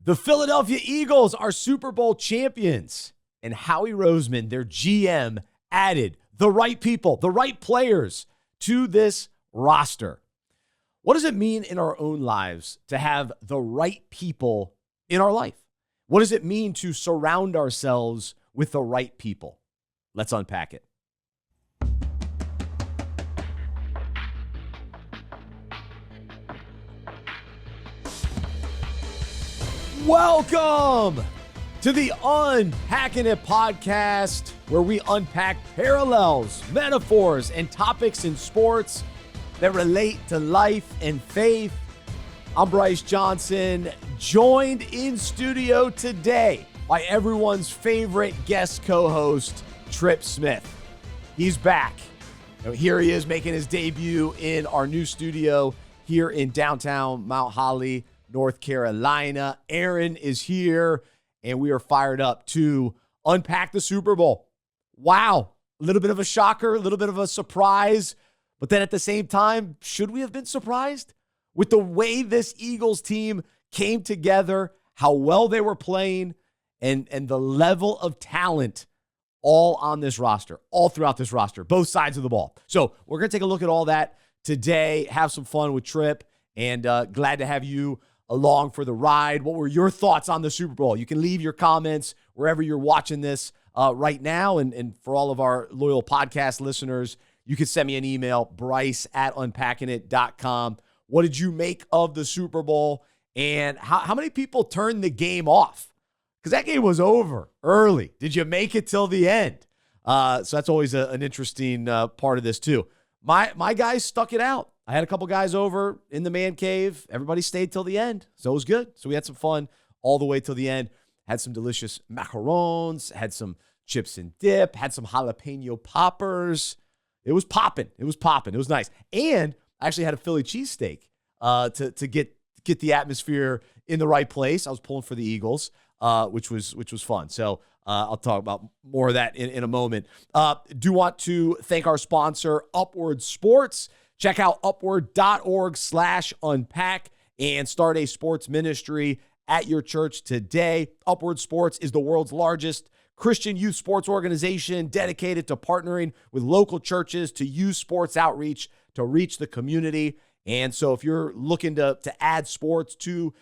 The Philadelphia Eagles are Super Bowl champions, and Howie Roseman, their GM, added the right people, the right players to this roster. What does it mean in our own lives to have the right people in our life? What does it mean to surround ourselves with the right people? Let's unpack it. Welcome to the Unpacking It podcast, where we unpack parallels, metaphors, and topics in sports that relate to life and faith. I'm Bryce Johnson, joined in studio today by everyone's favorite guest co-host, Trip Smith. He's back. Here he is making his debut in our new studio here in downtown Mount Holly, North Carolina. Aaron is here, and we are fired up to unpack the Super Bowl. Wow. A little bit of a shocker, a little bit of a surprise. But then at the same time, should we have been surprised with the way this Eagles team came together, how well they were playing, and the level of talent all on this roster, all throughout this roster, both sides of the ball. So we're going to take a look at all that today, have some fun with Trip, and glad to have you along for the ride. What were your thoughts on the Super Bowl? You can leave your comments wherever you're watching this right now. And for all of our loyal podcast listeners, you can send me an email, bryce@unpackingit.com. What did you make of the Super Bowl? And how many people turned the game off? Because that game was over early. Did you make it till the end? So that's always an interesting part of this too. My guys stuck it out. I had a couple guys over in the man cave. Everybody stayed till the end, so it was good. So we had some fun all the way till the end. Had some delicious macarons, had some chips and dip, had some jalapeno poppers. It was popping. It was popping. It was nice. And I actually had a Philly cheesesteak to get the atmosphere in the right place. I was pulling for the Eagles, which was fun. So I'll talk about more of that in a moment. Do want to thank our sponsor, Upward Sports. Check out upward.org/unpack and start a sports ministry at your church today. Upward Sports is the world's largest Christian youth sports organization dedicated to partnering with local churches to use sports outreach to reach the community. And so if you're looking to add sports to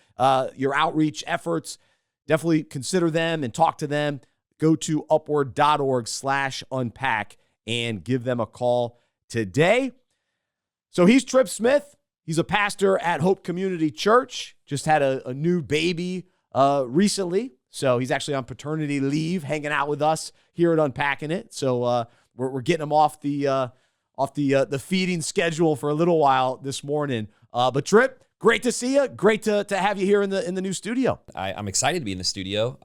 your outreach efforts, definitely consider them and talk to them. Go to upward.org/unpack and give them a call today. So he's Trip Smith. He's a pastor at Hope Community Church. Just had a new baby recently. So he's actually on paternity leave, hanging out with us here at Unpacking It. So we're getting him off the feeding schedule for a little while this morning. But Trip, great to see you. Great to have you here in the new studio. I'm excited to be in the studio.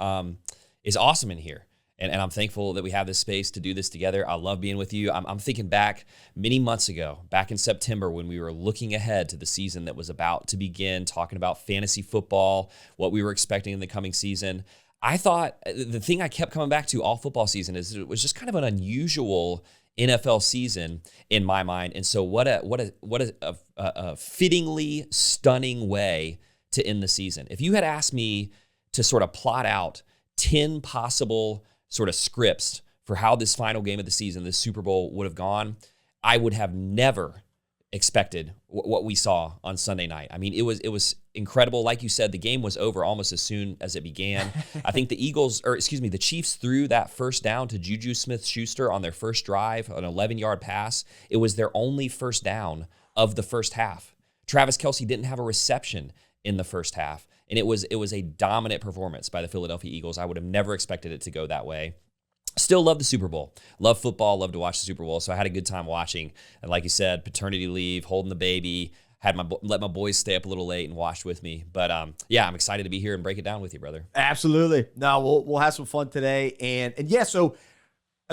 It's awesome in here. And I'm thankful that we have this space to do this together. I love being with you. I'm thinking back many months ago, back in September, when we were looking ahead to the season that was about to begin, talking about fantasy football, what we were expecting in the coming season. I thought the thing I kept coming back to all football season is it was just kind of an unusual NFL season in my mind. And so what a fittingly stunning way to end the season. If you had asked me to sort of plot out 10 possible sort of scripts for how this final game of the season, this Super Bowl, would have gone, I would have never expected what we saw on Sunday night. I mean, it was incredible. Like you said, the game was over almost as soon as it began. I think the Chiefs threw that first down to Juju Smith-Schuster on their first drive, an 11-yard pass. It was their only first down of the first half. Travis Kelce didn't have a reception in the first half. And it was a dominant performance by the Philadelphia Eagles. I would have never expected it to go that way. Still love the Super Bowl. Love football. Love to watch the Super Bowl. So I had a good time watching. And like you said, paternity leave, holding the baby. Let my boys stay up a little late and watched with me. But yeah, I'm excited to be here and break it down with you, brother. Absolutely. No, we'll have some fun today. And yeah, so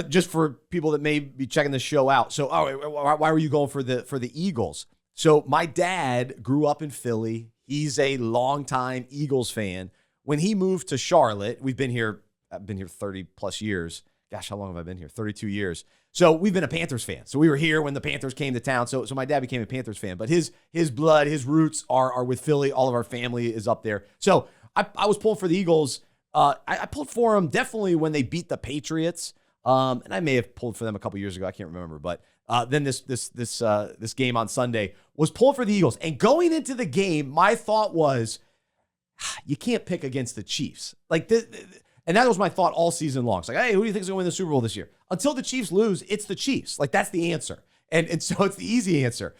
just for people that may be checking the show out. So why were you going for the Eagles? So my dad grew up in Philly. He's a longtime Eagles fan. When he moved to Charlotte, I've been here 30 plus years. Gosh, how long have I been here? 32 years. So we've been a Panthers fan. So we were here when the Panthers came to town. So my dad became a Panthers fan, but his blood, his roots are with Philly. All of our family is up there. So I was pulling for the Eagles. I pulled for them definitely when they beat the Patriots. And I may have pulled for them a couple years ago. I can't remember. But then this game on Sunday was pulling for the Eagles. And going into the game, my thought was, you can't pick against the Chiefs. Like this, and that was my thought all season long. It's like, hey, who do you think is going to win the Super Bowl this year? Until the Chiefs lose, it's the Chiefs. Like, that's the answer. And so it's the easy answer.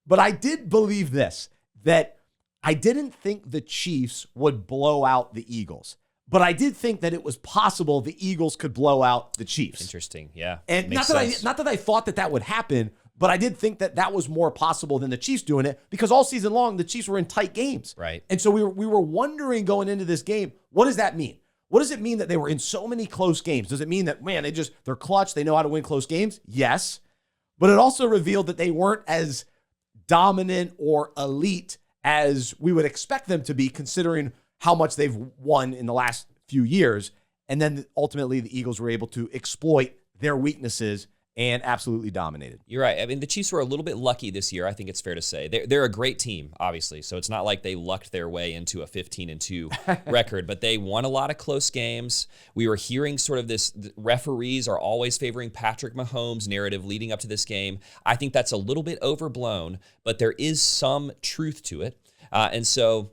But I did believe this, that I didn't think the Chiefs would blow out the Eagles. But I did think that it was possible the Eagles could blow out the Chiefs. Interesting, yeah. And not that I thought that would happen, but I did think that was more possible than the Chiefs doing it, because all season long, the Chiefs were in tight games. Right. And so we were wondering going into this game, what does that mean? What does it mean that they were in so many close games? Does it mean that, man, they're clutch, they know how to win close games? Yes. But it also revealed that they weren't as dominant or elite as we would expect them to be, considering how much they've won in the last few years. And then ultimately the Eagles were able to exploit their weaknesses and absolutely dominated. You're right. I mean, the Chiefs were a little bit lucky this year, I think it's fair to say. They're a great team, obviously, so it's not like they lucked their way into a 15-2 record, but they won a lot of close games. We were hearing sort of this, referees are always favoring Patrick Mahomes narrative leading up to this game. I think that's a little bit overblown, but there is some truth to it. And so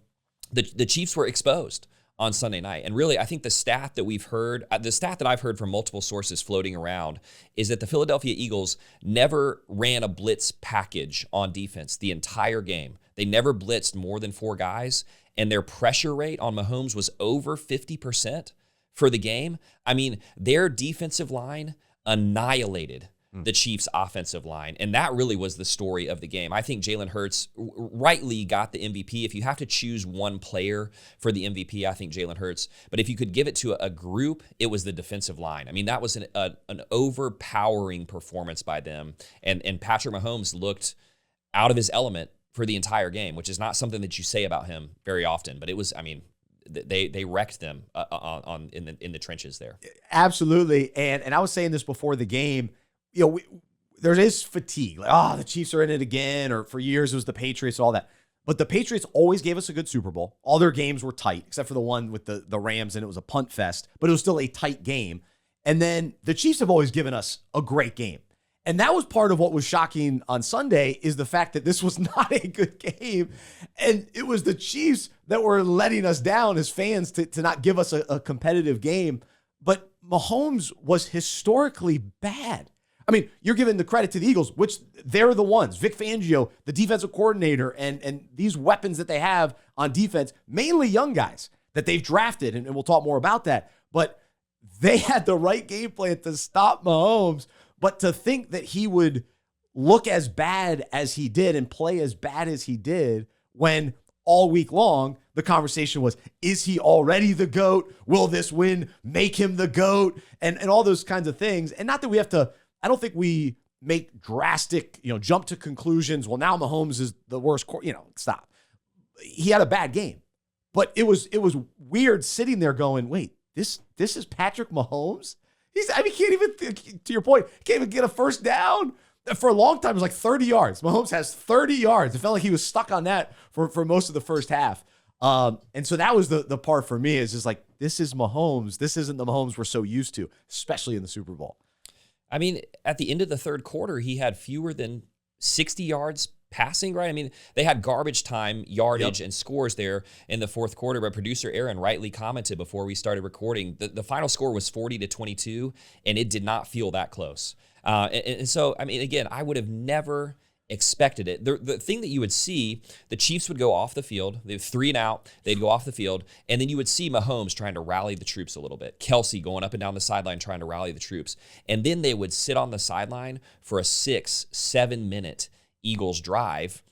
the Chiefs were exposed on Sunday night. And really, I think the stat that I've heard from multiple sources floating around is that the Philadelphia Eagles never ran a blitz package on defense the entire game. They never blitzed more than 4 guys, and their pressure rate on Mahomes was over 50% for the game. I mean, their defensive line annihilated the Chiefs' offensive line. And that really was the story of the game. I think Jalen Hurts rightly got the MVP. If you have to choose one player for the MVP, I think Jalen Hurts. But if you could give it to a group, it was the defensive line. I mean, that was an overpowering performance by them. And Patrick Mahomes looked out of his element for the entire game, which is not something that you say about him very often. But it was, I mean, they wrecked them in the trenches there. Absolutely. And I was saying this before the game, there is fatigue. Like, the Chiefs are in it again, or for years it was the Patriots, all that. But the Patriots always gave us a good Super Bowl. All their games were tight, except for the one with the Rams, and it was a punt fest, but it was still a tight game. And then the Chiefs have always given us a great game. And that was part of what was shocking on Sunday, is the fact that this was not a good game. And it was the Chiefs that were letting us down as fans to not give us a competitive game. But Mahomes was historically bad. I mean, you're giving the credit to the Eagles, which they're the ones. Vic Fangio, the defensive coordinator, and these weapons that they have on defense, mainly young guys that they've drafted, and we'll talk more about that. But they had the right game plan to stop Mahomes. But to think that he would look as bad as he did and play as bad as he did, when all week long the conversation was, is he already the GOAT? Will this win make him the GOAT? And all those kinds of things. And not that we have to, I don't think we make drastic, jump to conclusions. Well, now Mahomes is the worst. Stop. He had a bad game, but it was weird sitting there going, wait, this is Patrick Mahomes. Can't even, to your point, can't even get a first down. For a long time, it was like 30 yards. Mahomes has 30 yards. It felt like he was stuck on that for most of the first half. And so that was the part for me, is just like, this is Mahomes. This isn't the Mahomes we're so used to, especially in the Super Bowl. I mean, at the end of the third quarter, he had fewer than 60 yards passing, right? I mean, they had garbage time yardage and scores there in the fourth quarter, but producer Aaron rightly commented before we started recording, the final score was 40-22, and it did not feel that close. And so, I mean, again, I would have never expected it. The thing that you would see, the Chiefs would go off the field, they have 3 and out, they'd go off the field, and then you would see Mahomes trying to rally the troops a little bit. Kelsey going up and down the sideline trying to rally the troops. And then they would sit on the sideline for a 6-7 minute Eagles drive.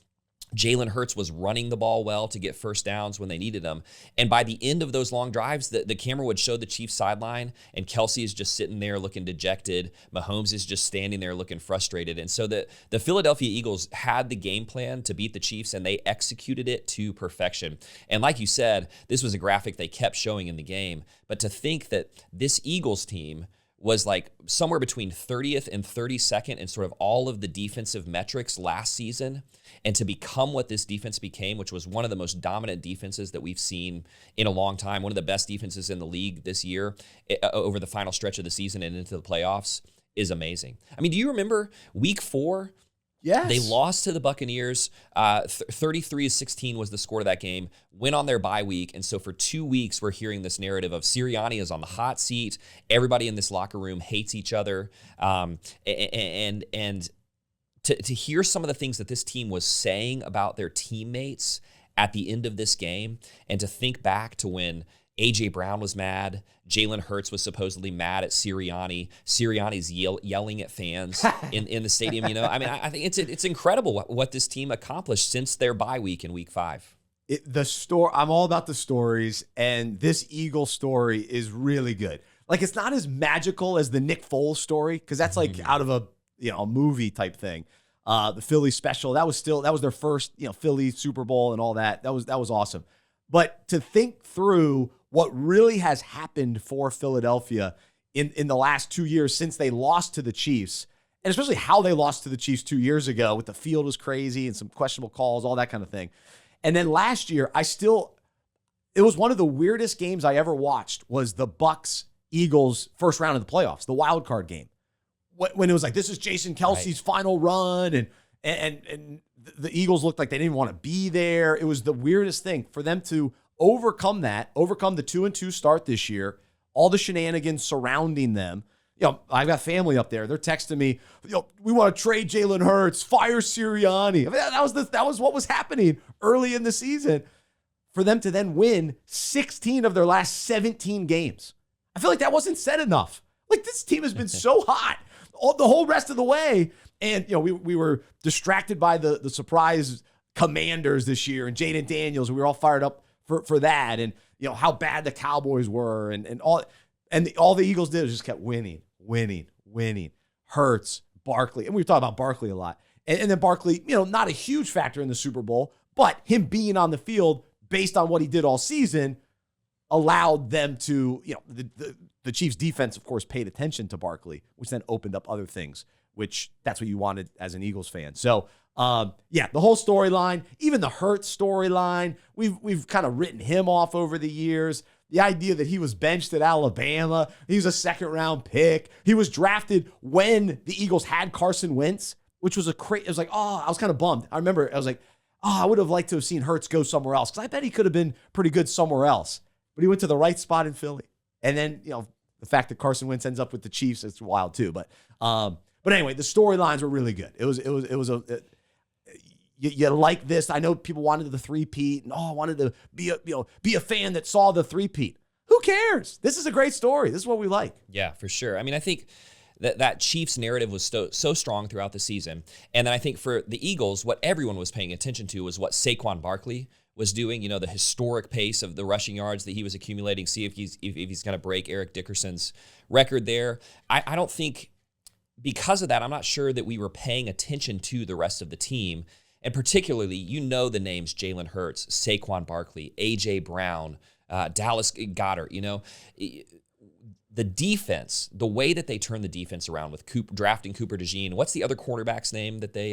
Jalen Hurts was running the ball well to get first downs when they needed them. And by the end of those long drives, the camera would show the Chiefs sideline, and Kelsey is just sitting there looking dejected. Mahomes is just standing there looking frustrated. And so the Philadelphia Eagles had the game plan to beat the Chiefs, and they executed it to perfection. And like you said, this was a graphic they kept showing in the game. But to think that this Eagles team was like somewhere between 30th and 32nd in sort of all of the defensive metrics last season. And to become what this defense became, which was one of the most dominant defenses that we've seen in a long time, one of the best defenses in the league this year over the final stretch of the season and into the playoffs, is amazing. I mean, do you remember week 4? Yes. They lost to the Buccaneers. 33-16 was the score of that game. Went on their bye week. And so for 2 weeks, we're hearing this narrative of Sirianni is on the hot seat. Everybody in this locker room hates each other. And to hear some of the things that this team was saying about their teammates at the end of this game, and to think back to when A.J. Brown was mad, Jalen Hurts was supposedly mad at Sirianni. Sirianni's yelling at fans in the stadium. You know, I mean, I think it's incredible what this team accomplished since their bye week in week 5. I'm all about the stories, and this Eagles story is really good. Like, it's not as magical as the Nick Foles story, because that's like out of a movie type thing. The Philly special, that was their first Philly Super Bowl and all that. That was awesome. But to think through what really has happened for Philadelphia in the last 2 years since they lost to the Chiefs, and especially how they lost to the Chiefs 2 years ago with the field was crazy and some questionable calls, all that kind of thing. And then last year, it was one of the weirdest games I ever watched, was the Bucs-Eagles first round of the playoffs, the wild card game. When it was like, this is Jason Kelsey's final run, and the Eagles looked like they didn't want to be there. It was the weirdest thing for them to overcome the 2-2 start this year, all the shenanigans surrounding them. I've got family up there. They're texting me, we want to trade Jalen Hurts, fire Sirianni. I mean, that was what was happening early in the season. For them to then win 16 of their last 17 games. I feel like that wasn't said enough. Like, this team has been so hot the whole rest of the way. And, we were distracted by the surprise Commanders this year and Jaden Daniels. And we were all fired up for that. And, how bad the Cowboys were and all the Eagles did was just kept winning. Hurts, Barkley. And we were talking about Barkley a lot. And then Barkley, not a huge factor in the Super Bowl, but him being on the field based on what he did all season allowed them to, the Chiefs defense, of course, paid attention to Barkley, which then opened up other things, which that's what you wanted as an Eagles fan. So, the whole storyline, even the Hurts storyline, we've kind of written him off over the years. The idea that he was benched at Alabama, he was a second-round pick. He was drafted when the Eagles had Carson Wentz, which was it was like, I was kind of bummed. I remember I was like, I would have liked to have seen Hurts go somewhere else, because I bet he could have been pretty good somewhere else. But he went to the right spot in Philly. And then, the fact that Carson Wentz ends up with the Chiefs, it's wild too. But anyway, the storylines were really good. You like this. I know people wanted the three-peat and I wanted to be a fan that saw the three-peat. Who cares? This is a great story. This is what we like. Yeah, for sure. I mean, I think that Chiefs narrative was so strong throughout the season. And then I think for the Eagles, what everyone was paying attention to was what Saquon Barkley was doing, the historic pace of the rushing yards that he was accumulating, see if he's going to break Eric Dickerson's record there. I don't think, because of that, I'm not sure that we were paying attention to the rest of the team. And particularly, the names Jalen Hurts, Saquon Barkley, A.J. Brown, Dallas Goedert, the defense, the way that they turned the defense around with drafting Cooper DeJean. What's the other cornerback's name that they,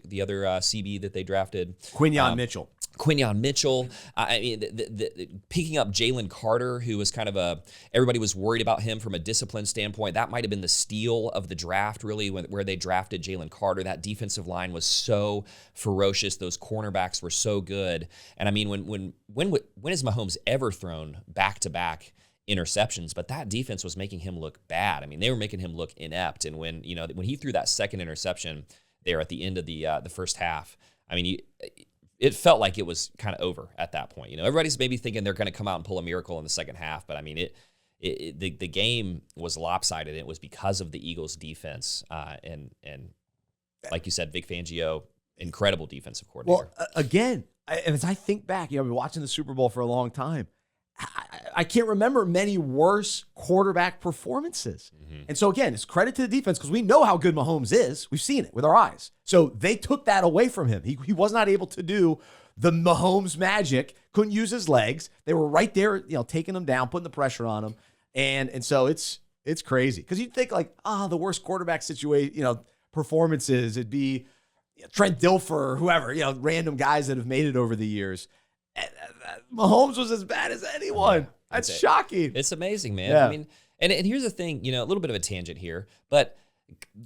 the other CB that they drafted? Quinyon Mitchell. Quinyon Mitchell. I mean, picking up Jalen Carter, who was kind of everybody was worried about him from a discipline standpoint. That might have been the steal of the draft, really, where they drafted Jalen Carter. That defensive line was so ferocious. Those cornerbacks were so good. And I mean, when has Mahomes ever thrown back-to-back interceptions? But that defense was making him look bad. I mean, they were making him look inept. And when he threw that second interception there at the end of the first half, I mean, it felt like it was kind of over at that point. Everybody's maybe thinking they're going to come out and pull a miracle in the second half, but I mean, the game was lopsided. And it was because of the Eagles' defense, and like you said, Vic Fangio, incredible defensive coordinator. Well, again, as I think back, I've been watching the Super Bowl for a long time. I can't remember many worse quarterback performances. Mm-hmm. And so again, it's credit to the defense, because we know how good Mahomes is. We've seen it with our eyes. So they took that away from him. He was not able to do the Mahomes magic, couldn't use his legs. They were right there, taking him down, putting the pressure on him. And so it It's crazy. Because you'd think like, the worst quarterback situation, performances, it'd be Trent Dilfer or whoever, random guys that have made it over the years. Mahomes was as bad as anyone. Yeah, that's shocking. It's amazing, man. Yeah. I mean, and here's the thing, a little bit of a tangent here, but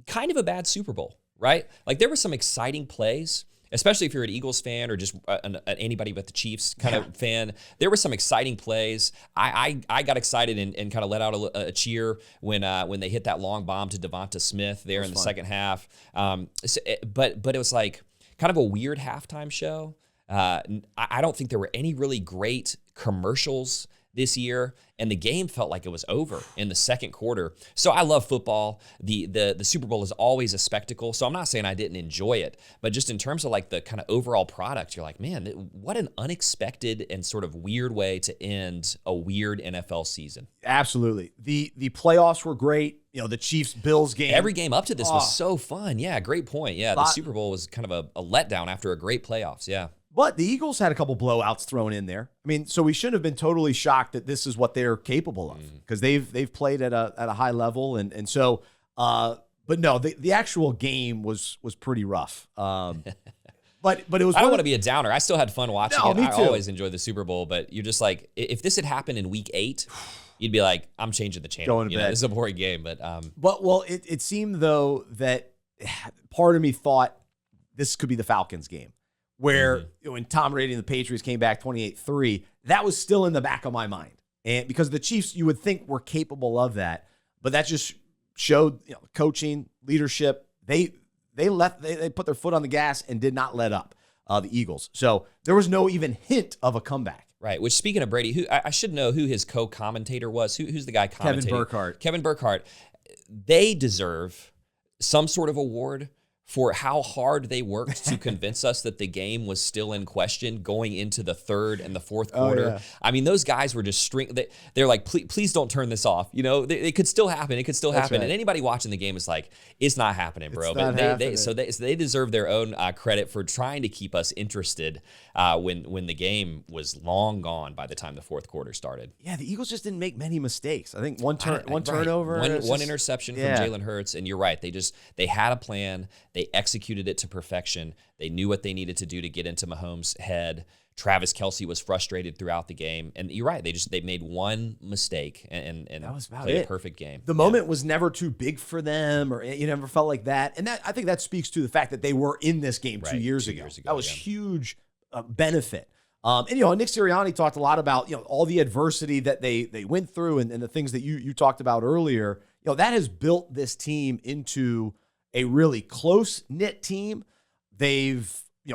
kind of a bad Super Bowl, right? Like there were some exciting plays, especially if you're an Eagles fan or just an anybody but the Chiefs kind of fan. There were some exciting plays. I got excited and kind of let out a cheer when they hit that long bomb to Devonta Smith there in the second half. But it was like kind of a weird halftime show. I don't think there were any really great commercials this year, and the game felt like it was over in the second quarter. So I love football. The Super Bowl is always a spectacle. So I'm not saying I didn't enjoy it, but just in terms of like the kind of overall product, you're like, man, what an unexpected and sort of weird way to end a weird NFL season. Absolutely. The playoffs were great. The Chiefs-Bills game. Every game up to this was so fun. Yeah, great point. Yeah, the Super Bowl was kind of a letdown after a great playoffs. Yeah. But the Eagles had a couple blowouts thrown in there. I mean, so we shouldn't have been totally shocked that this is what they're capable of because they've played at a high level, and so. But no, the actual game was pretty rough. But it was. I don't want to be a downer. I still had fun watching it. Me too. I always enjoy the Super Bowl, but you're just like, if this had happened in Week 8, you'd be like, I'm changing the channel. Going to bed. This is a boring game, but it seemed though that part of me thought this could be the Falcons game. Where when Tom Brady and the Patriots came back 28-3, that was still in the back of my mind. And because the Chiefs, you would think were capable of that, but that just showed coaching, leadership. They put their foot on the gas and did not let up, the Eagles. So there was no even hint of a comeback. Right. Which, speaking of Brady, who I should know who his co-commentator was. Who's the guy commentating? Kevin Burkhardt. They deserve some sort of award for how hard they worked to convince us that the game was still in question going into the third and the fourth quarter. Yeah. I mean, those guys were just they're like, please don't turn this off. It could still happen. It could still happen. Right. And anybody watching the game is like, it's not happening, bro. But they deserve their own credit for trying to keep us interested when the game was long gone by the time the fourth quarter started. Yeah, the Eagles just didn't make many mistakes. I think one turnover, one interception from Jalen Hurts, and you're right. They had a plan. They executed it to perfection. They knew what they needed to do to get into Mahomes' head. Travis Kelce was frustrated throughout the game. And you're right. They made one mistake and that was about played it. A perfect game. The moment was never too big for them, or you never felt like that. And I think that speaks to the fact that they were in this game 2 years ago. That was huge benefit. And Nick Sirianni talked a lot about all the adversity that they went through and the things that you talked about earlier. That has built this team into a really close-knit team. They've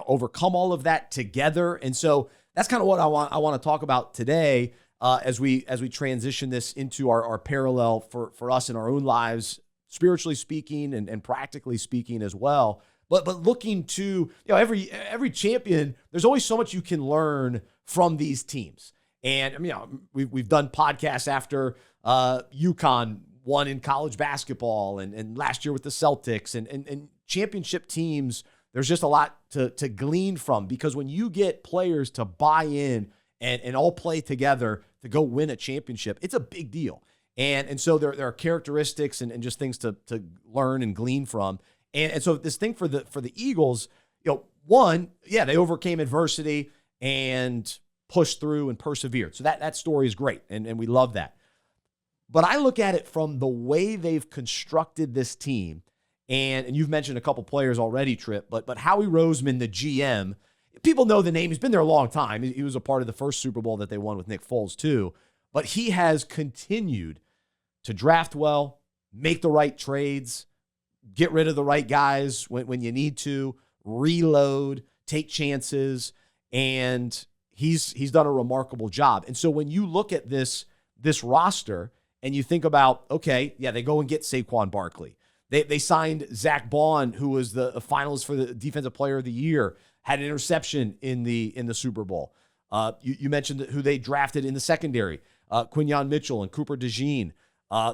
overcome all of that together, and so that's kind of what I want to talk about today as we transition this into our parallel for us in our own lives, spiritually speaking and practically speaking as well. But looking to every champion, there's always so much you can learn from these teams, and we've done podcasts after UConn won in college basketball and last year with the Celtics and championship teams. There's just a lot to glean from, because when you get players to buy in and all play together to go win a championship, it's a big deal. And so there are characteristics and just things to learn and glean from. And so this thing for the Eagles, they overcame adversity and pushed through and persevered. So that story is great. And we love that. But I look at it from the way they've constructed this team, and you've mentioned a couple players already, Tripp, but Howie Roseman, the GM, people know the name. He's been there a long time. He was a part of the first Super Bowl that they won with Nick Foles too. But he has continued to draft well, make the right trades, get rid of the right guys when you need to, reload, take chances, and he's done a remarkable job. And so when you look at this roster, and you think about, okay, yeah, they go and get Saquon Barkley. They signed Zach Bond, who was the finalist for the Defensive Player of the Year, had an interception in the Super Bowl. You mentioned who they drafted in the secondary, Quinyon Mitchell and Cooper DeJean.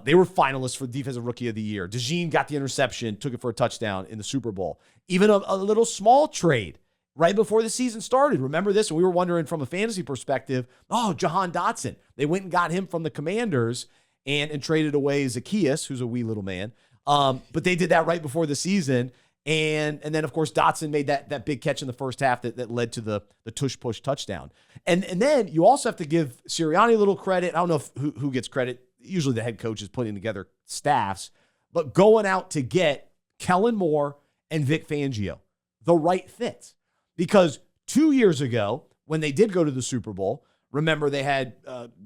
They were finalists for Defensive Rookie of the Year. DeJean got the interception, took it for a touchdown in the Super Bowl. Even a little small trade right before the season started. Remember this? And we were wondering from a fantasy perspective, Jahan Dotson. They went and got him from the Commanders. and traded away Zacchaeus, who's a wee little man. But they did that right before the season. And then, of course, Dotson made that big catch in the first half that led to the tush-push touchdown. And then you also have to give Sirianni a little credit. I don't know who gets credit. Usually the head coach is putting together staffs. But going out to get Kellen Moore and Vic Fangio, the right fits. Because 2 years ago, when they did go to the Super Bowl, remember they had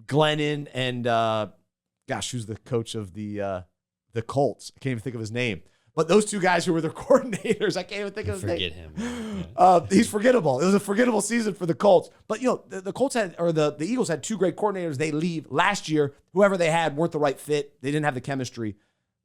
Glennon and, who's the coach of the Colts? I can't even think of his name. But those two guys who were their coordinators, I can't even think of his name. Forget him. Yeah. He's forgettable. It was a forgettable season for the Colts. But, the Colts the Eagles had two great coordinators. They leave last year. Whoever they had weren't the right fit. They didn't have the chemistry.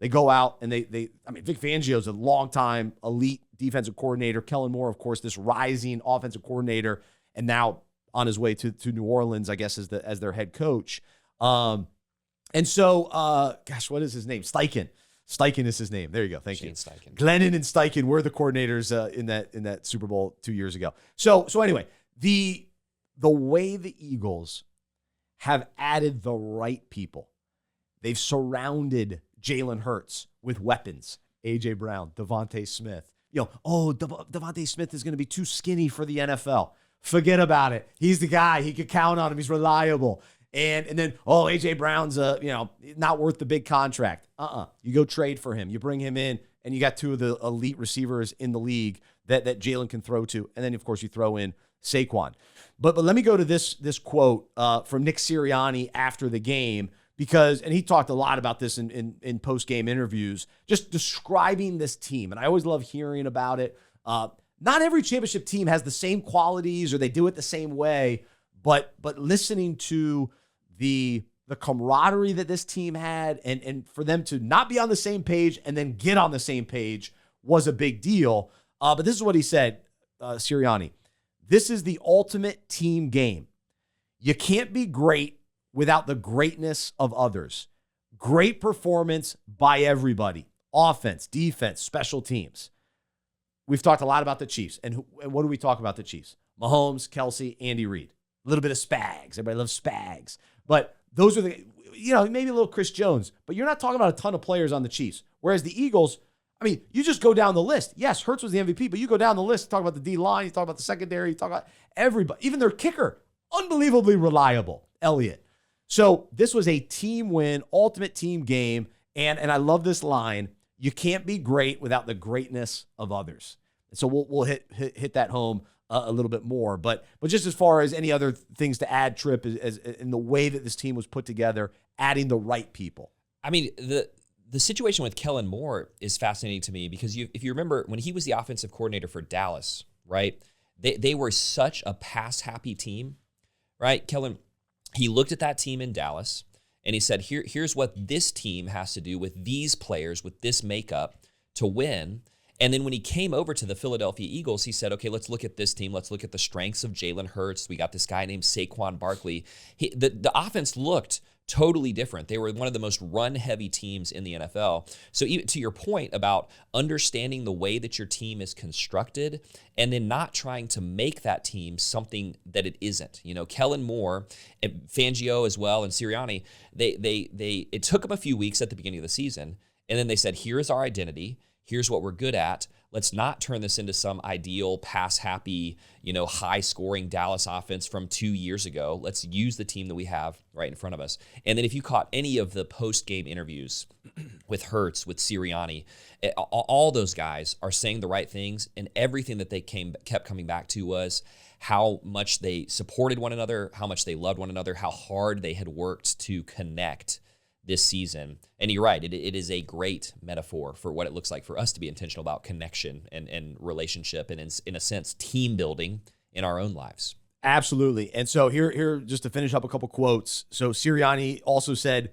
They go out and Vic Fangio's a longtime elite defensive coordinator. Kellen Moore, of course, this rising offensive coordinator, and now on his way to New Orleans, I guess, as their head coach. What is his name? Steichen. Steichen is his name. There you go. Thank you. Steichen. Glennon and Steichen were the coordinators in that Super Bowl 2 years ago. So anyway, the way the Eagles have added the right people, they've surrounded Jalen Hurts with weapons. A.J. Brown, Devontae Smith. Devontae Smith is going to be too skinny for the NFL. Forget about it. He's the guy. He could count on him. He's reliable. And then, A.J. Brown's, not worth the big contract. You go trade for him. You bring him in, and you got two of the elite receivers in the league that Jalen can throw to. And then, of course, you throw in Saquon. But let me go to this quote from Nick Sirianni after the game, and he talked a lot about this in post-game interviews, just describing this team. And I always love hearing about it. Not every championship team has the same qualities or they do it the same way, but listening to the camaraderie that this team had and for them to not be on the same page and then get on the same page was a big deal. But this is what he said, Sirianni. This is the ultimate team game. You can't be great without the greatness of others. Great performance by everybody. Offense, defense, special teams. We've talked a lot about the Chiefs. And what do we talk about the Chiefs? Mahomes, Kelsey, Andy Reid. A little bit of Spags. Everybody loves Spags. But those are maybe a little Chris Jones. But you're not talking about a ton of players on the Chiefs. Whereas the Eagles, you just go down the list. Yes, Hurts was the MVP, but you go down the list, talk about the D-line, you talk about the secondary, you talk about everybody. Even their kicker, unbelievably reliable, Elliott. So this was a team win, ultimate team game, and I love this line, you can't be great without the greatness of others. And so we'll hit that home a little bit more. But just as far as any other things to add, Tripp, as in the way that this team was put together, adding the right people. The situation with Kellen Moore is fascinating to me because if you remember when he was the offensive coordinator for Dallas, right? They were such a pass-happy team, right? Kellen, he looked at that team in Dallas and he said, here's what this team has to do with these players, with this makeup to win. And then when he came over to the Philadelphia Eagles, he said, okay, let's look at this team. Let's look at the strengths of Jalen Hurts. We got this guy named Saquon Barkley. The offense looked totally different. They were one of the most run-heavy teams in the NFL. So even to your point about understanding the way that your team is constructed and then not trying to make that team something that it isn't. Kellen Moore and Fangio as well and Sirianni, it took them a few weeks at the beginning of the season, and then they said, here's our identity. Here's what we're good at. Let's not turn this into some ideal pass-happy, high-scoring Dallas offense from 2 years ago. Let's use the team that we have right in front of us. And then if you caught any of the post-game interviews with Hurts, with Sirianni, all those guys are saying the right things, and everything that they kept coming back to was how much they supported one another, how much they loved one another, how hard they had worked to connect this season. And you're right, it is a great metaphor for what it looks like for us to be intentional about connection and relationship and in a sense, team building in our own lives. Absolutely. And so here, just to finish up a couple quotes. So Sirianni also said,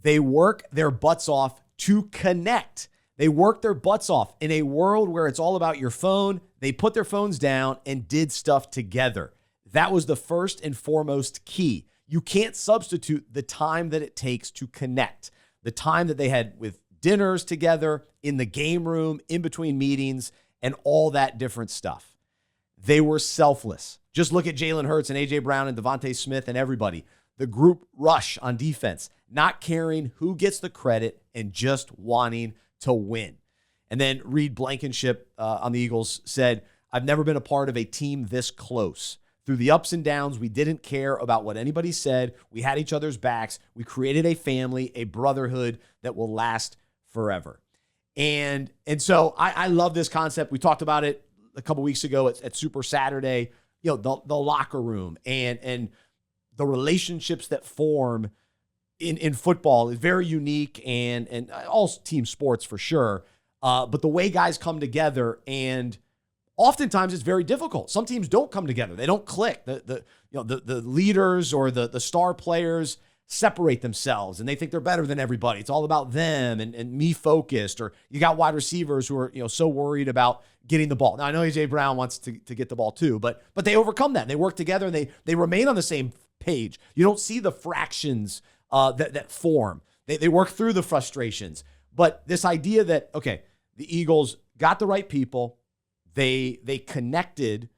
they work their butts off to connect. They work their butts off in a world where it's all about your phone. They put their phones down and did stuff together. That was the first and foremost key. You can't substitute the time that it takes to connect. The time that they had with dinners together, in the game room, in between meetings, and all that different stuff. They were selfless. Just look at Jalen Hurts and A.J. Brown and Devontae Smith and everybody. the group rush on defense, not caring who gets the credit and just wanting to win. And then Reed Blankenship on the Eagles said, I've never been a part of a team this close. Through the ups and downs, we didn't care about what anybody said. We had each other's backs. We created a family, a brotherhood that will last forever. And so I love this concept. We talked about it a couple weeks ago at Super Saturday, the locker room and the relationships that form in football is very unique and all team sports for sure. But the way guys come together, and oftentimes it's very difficult. Some teams don't come together. They don't click. The leaders or the star players separate themselves and they think they're better than everybody. It's all about them and me focused, or you got wide receivers who are, so worried about getting the ball. Now I know AJ Brown wants to get the ball too, but they overcome that. They work together and they remain on the same page. You don't see the fractions that form. They work through the frustrations. But this idea that, okay, the Eagles got the right people, they connected,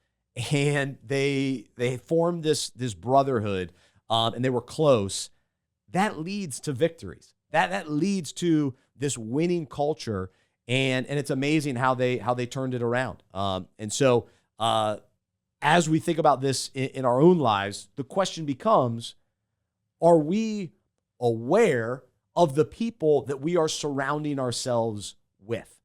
and they formed this brotherhood, and they were close. That leads to victories. That leads to this winning culture, and it's amazing how they turned it around. And so as we think about this in our own lives, the question becomes, are we aware of the people that we are surrounding ourselves with?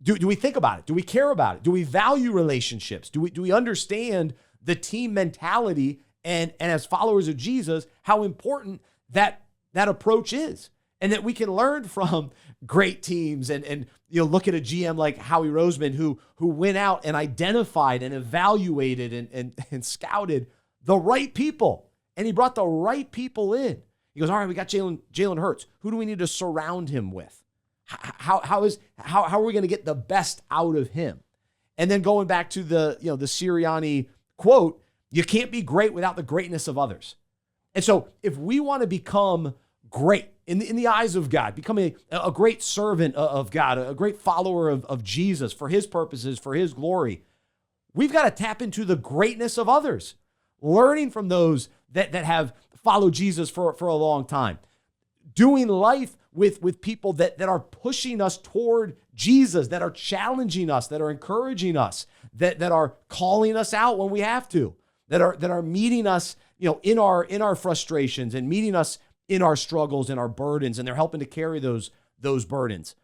Do we think about it? Do we care about it? Do we value relationships? Do we understand the team mentality and as followers of Jesus, how important that approach is? And that we can learn from great teams and look at a GM like Howie Roseman who went out and identified and evaluated and scouted the right people. And he brought the right people in. He goes, all right, we got Jalen Hurts. Who do we need to surround him with? How are we going to get the best out of him? And then going back to the Sirianni quote, you can't be great without the greatness of others. And so if we want to become great in the eyes of God, become a great servant of God, a great follower of Jesus for his purposes, for his glory, we've got to tap into the greatness of others, learning from those that have followed Jesus for a long time, doing life with people that are pushing us toward Jesus, that are challenging us, that are encouraging us, that are calling us out when we have to, that are meeting us, in our frustrations and meeting us in our struggles and our burdens, and they're helping to carry those burdens.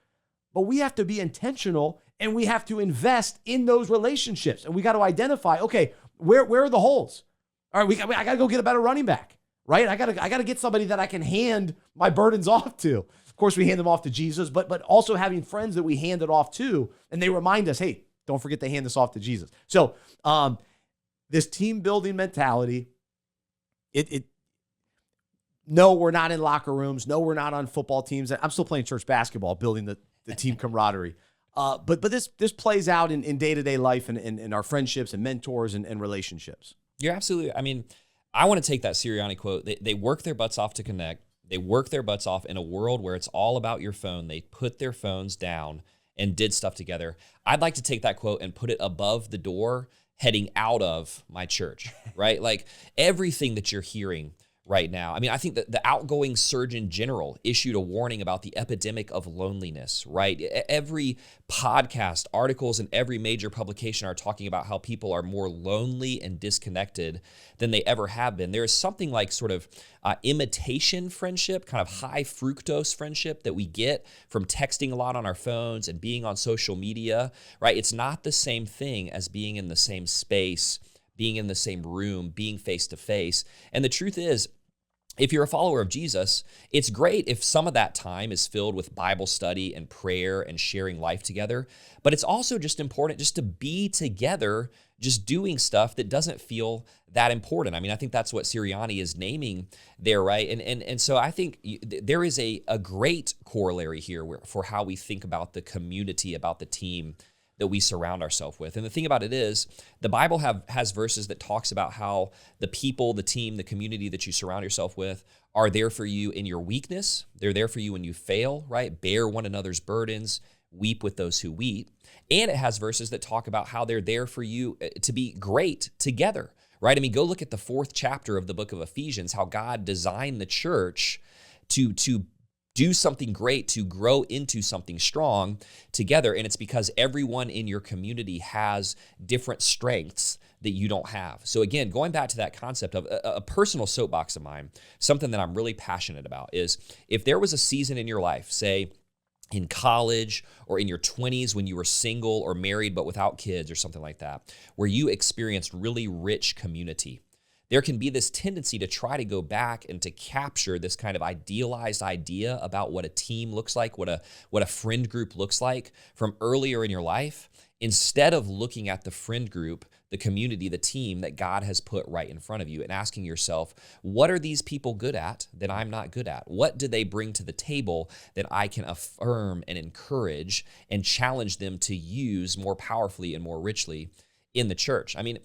But we have to be intentional and we have to invest in those relationships, and we got to identify, okay, where are the holes? All right, I got to go get a better running back, right? I got to get somebody that I can hand my burdens off to. Of course, we hand them off to Jesus, but also having friends that we hand it off to, and they remind us, hey, don't forget to hand this off to Jesus. So this team building mentality, no, we're not in locker rooms. No, we're not on football teams. I'm still playing church basketball, building the team camaraderie. But this plays out in day-to-day life and in our friendships and mentors and relationships. You're absolutely, I want to take that Sirianni quote. They work their butts off to connect. They work their butts off in a world where it's all about your phone. They put their phones down and did stuff together. I'd like to take that quote and put it above the door heading out of my church, right? Like everything that you're hearing right now. I think that the outgoing Surgeon General issued a warning about the epidemic of loneliness, right? Every podcast, articles, and every major publication are talking about how people are more lonely and disconnected than they ever have been. There is something like sort of imitation friendship, kind of high fructose friendship that we get from texting a lot on our phones and being on social media, right? It's not the same thing as being in the same space, being in the same room, being face-to-face. And the truth is, if you're a follower of Jesus, it's great if some of that time is filled with Bible study and prayer and sharing life together, but it's also just important just to be together, just doing stuff that doesn't feel that important. I think that's what Sirianni is naming there, right? And so I think there is a great corollary here for how we think about the community, about the team that we surround ourselves with. And the thing about it is, the Bible has verses that talks about how the people, the team, the community that you surround yourself with are there for you in your weakness. They're there for you when you fail, right? Bear one another's burdens, weep with those who weep. And it has verses that talk about how they're there for you to be great together, right? I mean, go look at the 4th chapter of the book of Ephesians, how God designed the church to do something great, to grow into something strong together. And it's because everyone in your community has different strengths that you don't have. So again, going back to that concept of a personal soapbox of mine, something that I'm really passionate about is if there was a season in your life, say in college or in your 20s when you were single or married but without kids or something like that, where you experienced really rich community, there can be this tendency to try to go back and to capture this kind of idealized idea about what a team looks like, what a friend group looks like from earlier in your life, instead of looking at the friend group, the community, the team that God has put right in front of you and asking yourself, what are these people good at that I'm not good at? What do they bring to the table that I can affirm and encourage and challenge them to use more powerfully and more richly in the church? I mean,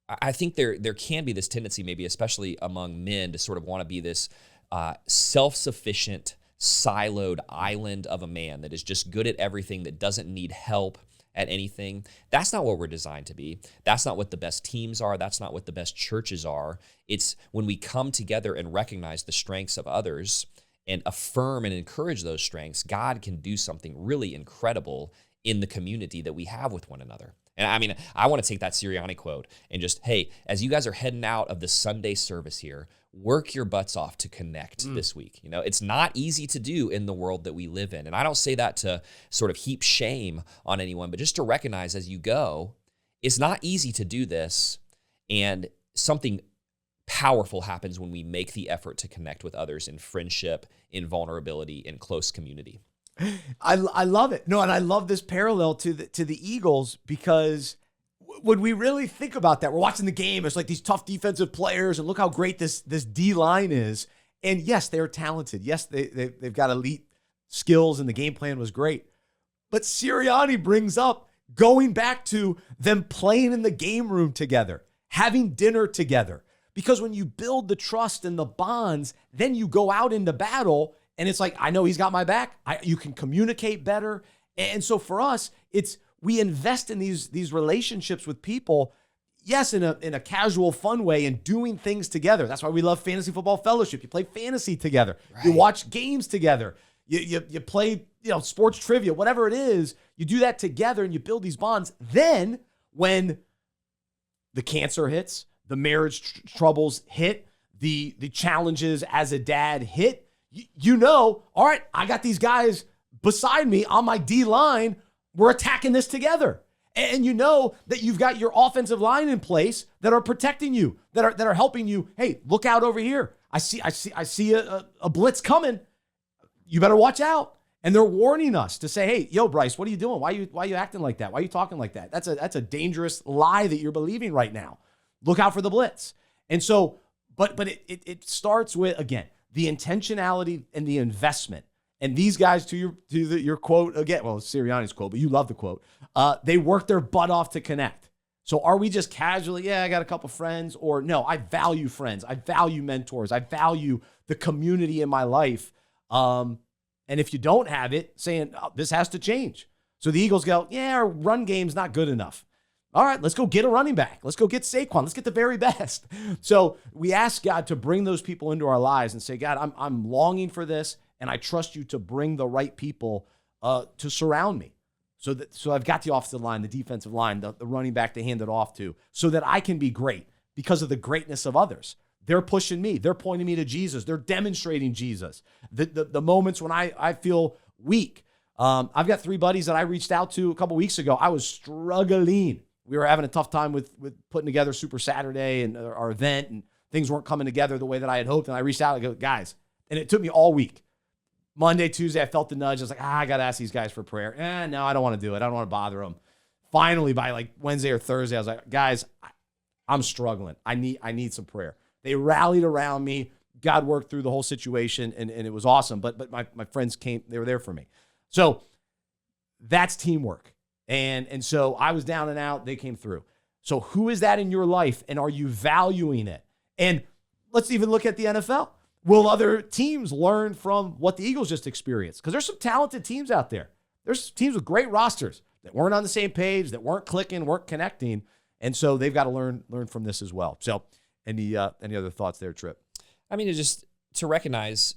I think there can be this tendency, maybe especially among men, to sort of want to be this self-sufficient, siloed island of a man that is just good at everything, that doesn't need help at anything. That's not what we're designed to be. That's not what the best teams are. That's not what the best churches are. It's when we come together and recognize the strengths of others and affirm and encourage those strengths, God can do something really incredible in the community that we have with one another. And I mean, I want to take that Sirianni quote and just, hey, as you guys are heading out of the Sunday service here, work your butts off to connect this week. You know, it's not easy to do in the world that we live in. And I don't say that to sort of heap shame on anyone, but just to recognize as you go, it's not easy to do this. And something powerful happens when we make the effort to connect with others in friendship, in vulnerability, in close community. I love it. No, and I love this parallel to the Eagles, because when we really think about that, we're watching the game. It's like these tough defensive players, and look how great this D line is. And yes, they're talented. Yes, they've got elite skills, and the game plan was great. But Sirianni brings up going back to them playing in the game room together, having dinner together. Because when you build the trust and the bonds, then you go out into battle. And it's like, I know he's got my back. You can communicate better. And so for us, we invest in these relationships with people, yes, in a casual, fun way, and doing things together. That's why we love Fantasy Football Fellowship. You play fantasy together. Right. You watch games together. You play sports trivia, whatever it is. You do that together and you build these bonds. Then when the cancer hits, the marriage troubles hit, the challenges as a dad hit, all right, I got these guys beside me on my D line. We're attacking this together. And you know that you've got your offensive line in place that are protecting you, that are helping you. Hey, look out over here. I see a blitz coming. You better watch out. And they're warning us to say, hey, yo, Bryce, what are you doing? Why are you acting like that? Why are you talking like that? That's a dangerous lie that you're believing right now. Look out for the blitz. And so, but it starts with, again, the intentionality and the investment. And these guys, to your quote again, well, it's Sirianni's quote, but you love the quote. They work their butt off to connect. So are we just casually, I got a couple friends, or no, I value friends. I value mentors. I value the community in my life. And if you don't have it, saying this has to change. So the Eagles go, our run game's not good enough. All right, let's go get a running back. Let's go get Saquon. Let's get the very best. So we ask God to bring those people into our lives and say, God, I'm longing for this, and I trust you to bring the right people to surround me. So I've got the offensive line, the defensive line, the running back to hand it off to, so that I can be great because of the greatness of others. They're pushing me. They're pointing me to Jesus. They're demonstrating Jesus. The moments when I feel weak. I've got 3 buddies that I reached out to a couple weeks ago. I was struggling. We were having a tough time with putting together Super Saturday and our event, and things weren't coming together the way that I had hoped. And I reached out and go, guys, and it took me all week. Monday, Tuesday, I felt the nudge. I was like, I got to ask these guys for prayer. No, I don't want to do it. I don't want to bother them. Finally, by like Wednesday or Thursday, I was like, guys, I'm struggling. I need some prayer. They rallied around me. God worked through the whole situation, and it was awesome. But my friends came. They were there for me. So that's teamwork. And so I was down and out. They came through. So who is that in your life, and are you valuing it? And let's even look at the NFL. Will other teams learn from what the Eagles just experienced? Because there's some talented teams out there. There's teams with great rosters that weren't on the same page, that weren't clicking, weren't connecting. And so they've got to learn from this as well. So any other thoughts there, Tripp? I mean, it's just to recognize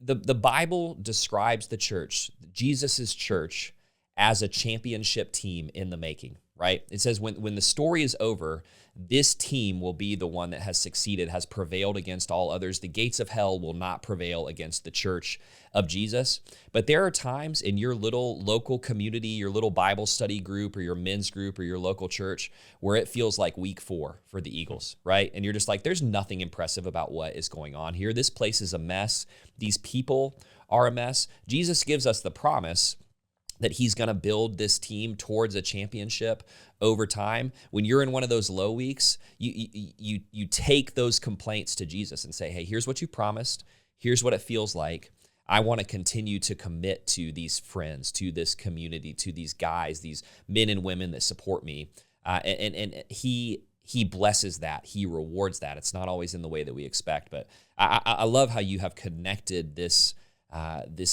the Bible describes the church, Jesus's church, as a championship team in the making, right? It says when the story is over, this team will be the one that has succeeded, has prevailed against all others. The gates of hell will not prevail against the church of Jesus. But there are times in your little local community, your little Bible study group or your men's group or your local church where it feels like week 4 for the Eagles, right? And you're just like, there's nothing impressive about what is going on here. This place is a mess. These people are a mess. Jesus gives us the promise that he's going to build this team towards a championship over time. When you're in one of those low weeks, you take those complaints to Jesus and say, hey, here's what you promised. Here's what it feels like. I want to continue to commit to these friends, to this community, to these guys, these men and women that support me. And he blesses that. He rewards that. It's not always in the way that we expect. But I love how you have connected this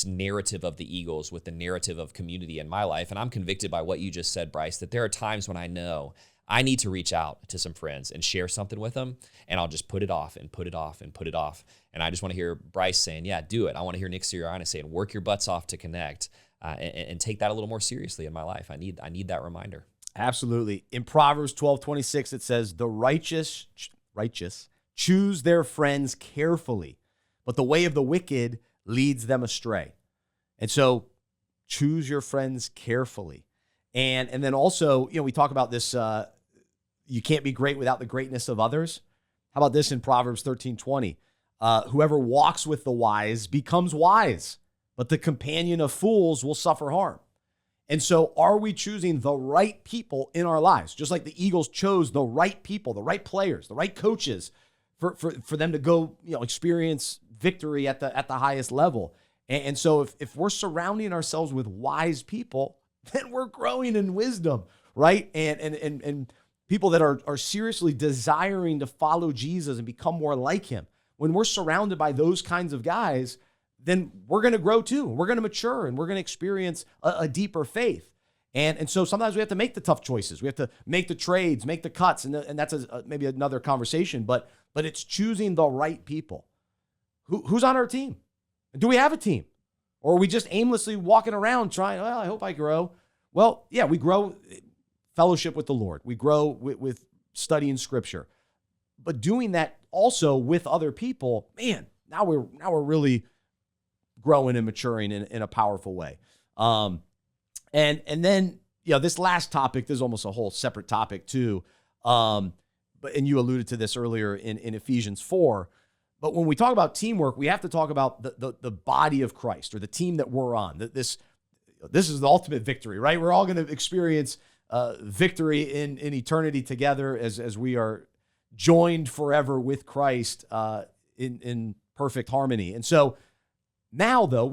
narrative of the Eagles with the narrative of community in my life. And I'm convicted by what you just said, Bryce, that there are times when I know I need to reach out to some friends and share something with them, and I'll just put it off and put it off and put it off. And I just want to hear Bryce saying, yeah, do it. I want to hear Nick Sirianni saying, work your butts off to connect and take that a little more seriously in my life. I need that reminder. Absolutely. In Proverbs 12:26, it says, the righteous choose their friends carefully, but the way of the wicked leads them astray. And so choose your friends carefully. And then also, we talk about this, you can't be great without the greatness of others. How about this in Proverbs 13:20? Whoever walks with the wise becomes wise, but the companion of fools will suffer harm. And so are we choosing the right people in our lives? Just like the Eagles chose the right people, the right players, the right coaches for them to go, experience victory at the highest level. And so if we're surrounding ourselves with wise people, then we're growing in wisdom, right? And people that are seriously desiring to follow Jesus and become more like him. When we're surrounded by those kinds of guys, then we're going to grow too. We're going to mature and we're going to experience a deeper faith. And so sometimes we have to make the tough choices. We have to make the trades, make the cuts, and that's maybe another conversation. But it's choosing the right people. Who's on our team? Do we have a team? Or are we just aimlessly walking around trying, well, I hope I grow. Well, yeah, we grow fellowship with the Lord. We grow with studying Scripture. But doing that also with other people, man, now we're really growing and maturing in a powerful way. And then, this last topic, this is almost a whole separate topic too. And you alluded to this earlier in Ephesians 4. But when we talk about teamwork, we have to talk about the body of Christ, or the team that we're on. This is the ultimate victory, right? We're all going to experience victory in eternity together as we are joined forever with Christ in perfect harmony. And so now, though,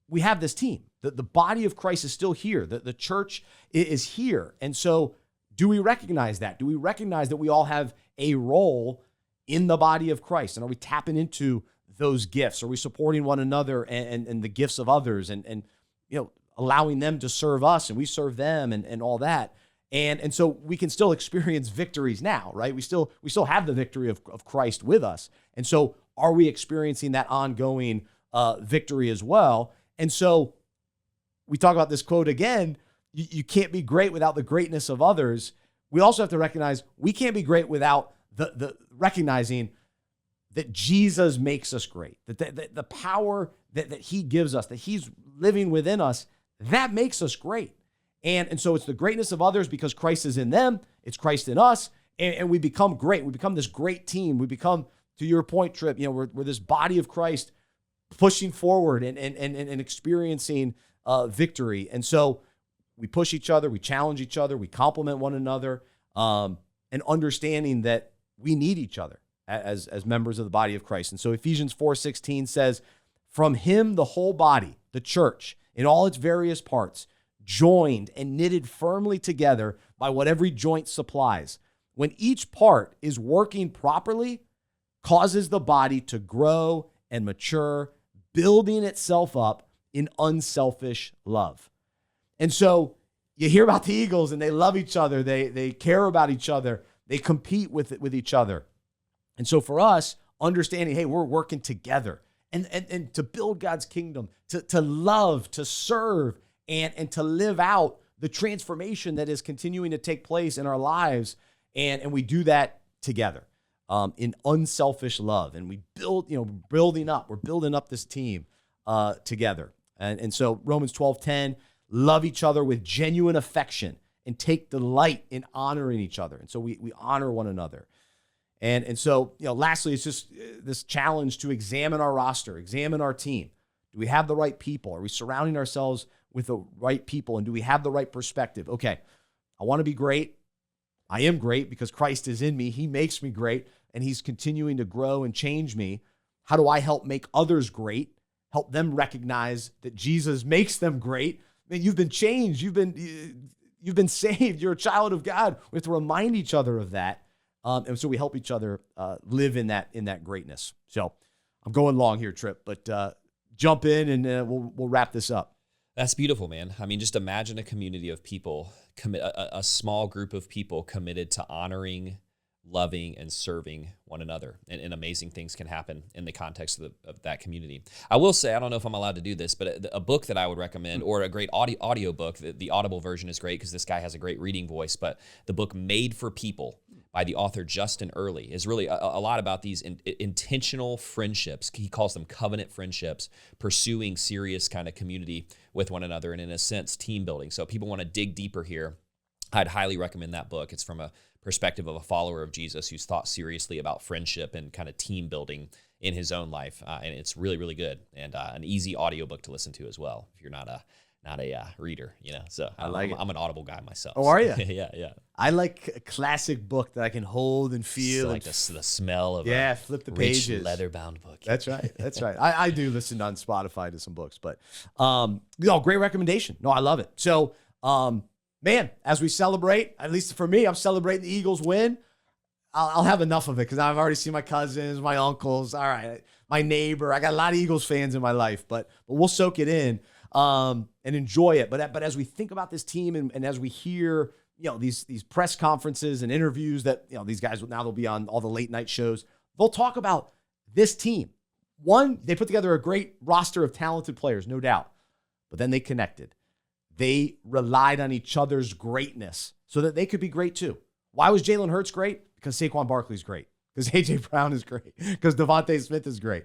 we have this team. The body of Christ is still here. The church is here. And so do we recognize that? Do we recognize that we all have a role in the body of Christ? And are we tapping into those gifts? Are we supporting one another and the gifts of others and allowing them to serve us and we serve them and all that? And so we can still experience victories now, right? We still have the victory of Christ with us. And so are we experiencing that ongoing victory as well? And so we talk about this quote again, you can't be great without the greatness of others. We also have to recognize we can't be great without the recognizing that Jesus makes us great, that the power that he gives us, that he's living within us, that makes us great. And so it's the greatness of others because Christ is in them, it's Christ in us, and we become great. We become this great team. We become, to your point, Tripp, we're this body of Christ pushing forward and experiencing victory. And so we push each other, we challenge each other, we complement one another, and understanding that we need each other as members of the body of Christ. And so Ephesians 4:16 says, from him the whole body, the church, in all its various parts, joined and knitted firmly together by what every joint supplies, when each part is working properly, causes the body to grow and mature, building itself up in unselfish love. And so you hear about the Eagles and they love each other. They care about each other. They compete with each other. And so for us, understanding, hey, we're working together and to build God's kingdom, to love, to serve, and to live out the transformation that is continuing to take place in our lives. And we do that together in unselfish love. And we build, we're building up this team together. And so Romans 12:10, love each other with genuine affection and take delight in honoring each other. And so we honor one another. And so, lastly, it's just this challenge to examine our roster, examine our team. Do we have the right people? Are we surrounding ourselves with the right people? And do we have the right perspective? Okay, I want to be great. I am great because Christ is in me. He makes me great, and he's continuing to grow and change me. How do I help make others great? Help them recognize that Jesus makes them great. Man, you've been changed. You've been saved. You're a child of God. We have to remind each other of that. And so we help each other live in that greatness. So I'm going long here, Trip, but jump in and we'll wrap this up. That's beautiful, man. I mean, just imagine a community of people, a small group of people committed to honoring, loving, and serving one another. And amazing things can happen in the context of that community. I will say, I don't know if I'm allowed to do this, but a book that I would recommend, or a great audio book, the Audible version is great because this guy has a great reading voice, but the book Made for People by the author Justin Early is really a lot about these intentional friendships. He calls them covenant friendships, pursuing serious kind of community with one another, and in a sense, team building. So if people want to dig deeper here, I'd highly recommend that book. It's from a perspective of a follower of Jesus who's thought seriously about friendship and kind of team building in his own life. And it's really, really good, and an easy audiobook to listen to as well if you're not a reader, So I'm an Audible guy myself. Oh, are you? Yeah. I like a classic book that I can hold and feel. Like the smell of flip the pages. Rich leather-bound book. That's right. That's right. I do listen on Spotify to some books, but great recommendation. No, I love it. So, man, as we celebrate, at least for me, I'm celebrating the Eagles win. I'll have enough of it because I've already seen my cousins, my uncles, all right, my neighbor. I got a lot of Eagles fans in my life, but we'll soak it in. And enjoy it. But as we think about this team and as we hear, these press conferences and interviews that, these guys they'll be on all the late night shows, they'll talk about this team. One, they put together a great roster of talented players, no doubt, but then they connected. They relied on each other's greatness so that they could be great too. Why was Jalen Hurts great? Because Saquon Barkley's great. Because A.J. Brown is great. Because Devontae Smith is great.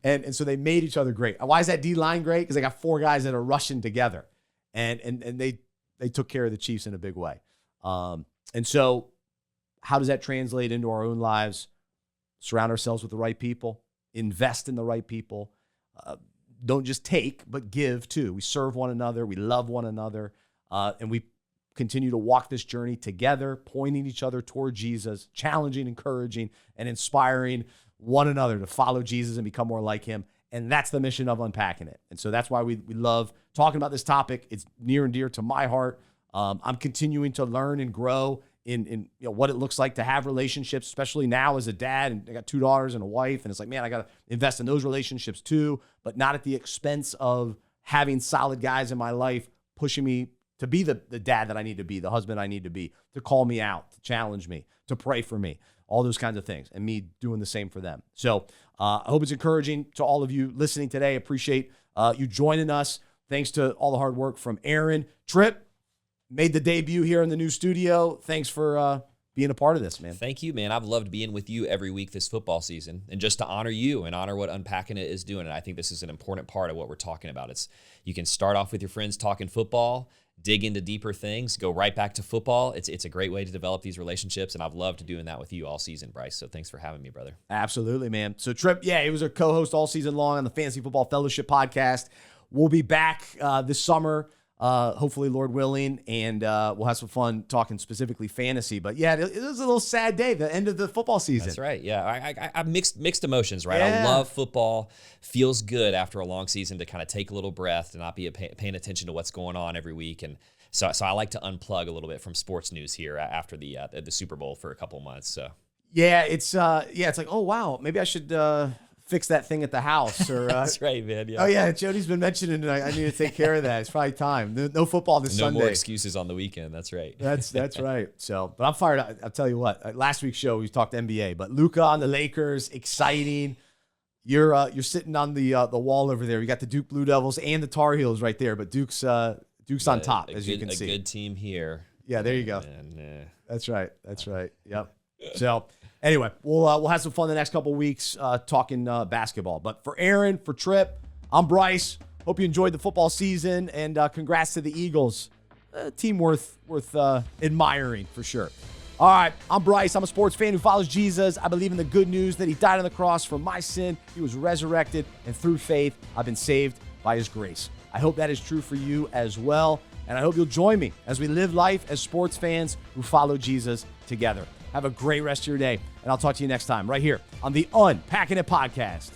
And so they made each other great. Why is that D-line great? Because they got four guys that are rushing together. And they took care of the Chiefs in a big way. And so how does that translate into our own lives? Surround ourselves with the right people. Invest in the right people. Don't just take, but give too. We serve one another. We love one another. And we continue to walk this journey together, pointing each other toward Jesus, challenging, encouraging, and inspiring one another to follow Jesus and become more like him. And that's the mission of Unpacking It. And so that's why we love talking about this topic. It's near and dear to my heart. I'm continuing to learn and grow in what it looks like to have relationships, especially now as a dad, and I got 2 daughters and a wife. And it's like, man, I got to invest in those relationships too, but not at the expense of having solid guys in my life pushing me to be the dad that I need to be, the husband I need to be, to call me out, to challenge me, to pray for me, all those kinds of things, and me doing the same for them. So I hope it's encouraging to all of you listening today. Appreciate you joining us. Thanks to all the hard work from Aaron. Tripp made the debut here in the new studio. Thanks for being a part of this, man. Thank you, man. I've loved being with you every week this football season, and just to honor you and honor what Unpacking It is doing. And I think this is an important part of what we're talking about. You can start off with your friends talking football, dig into deeper things, go right back to football. It's a great way to develop these relationships, and I've loved doing that with you all season, Bryce. So thanks for having me, brother. Absolutely, man. So Tripp, he was a co-host all season long on the Fantasy Football Fellowship podcast. We'll be back this summer, hopefully, Lord willing, and we'll have some fun talking specifically fantasy. But yeah, it was a little sad day, the end of the football season. That's right. Yeah, I mixed emotions, right? Yeah. I love football. Feels good after a long season to kind of take a little breath, to not be paying attention to what's going on every week. And so I like to unplug a little bit from sports news here after the Super Bowl for a couple months. So yeah, it's like, oh wow, maybe I should fix that thing at the house. Or That's right, man. Yeah. Oh yeah, Jody's been mentioning I need to take care of that. It's probably time. No football this No Sunday. more excuses on the weekend. That's right. That's right. So, but I'm fired up. I'll tell you what. Last week's show we talked NBA, but Luka on the Lakers, exciting. You're sitting on the wall over there. You got the Duke Blue Devils and the Tar Heels right there, but Duke's on top, as you can see. A good team here. Yeah, there you go. And, That's right. Yep. So anyway, we'll have some fun the next couple weeks talking basketball. But for Aaron, for Tripp, I'm Bryce. Hope you enjoyed the football season, and congrats to the Eagles. Team worth admiring for sure. All right, I'm Bryce. I'm a sports fan who follows Jesus. I believe in the good news that he died on the cross for my sin. He was resurrected, and through faith, I've been saved by his grace. I hope that is true for you as well, and I hope you'll join me as we live life as sports fans who follow Jesus together. Have a great rest of your day, and I'll talk to you next time right here on the Unpacking It podcast.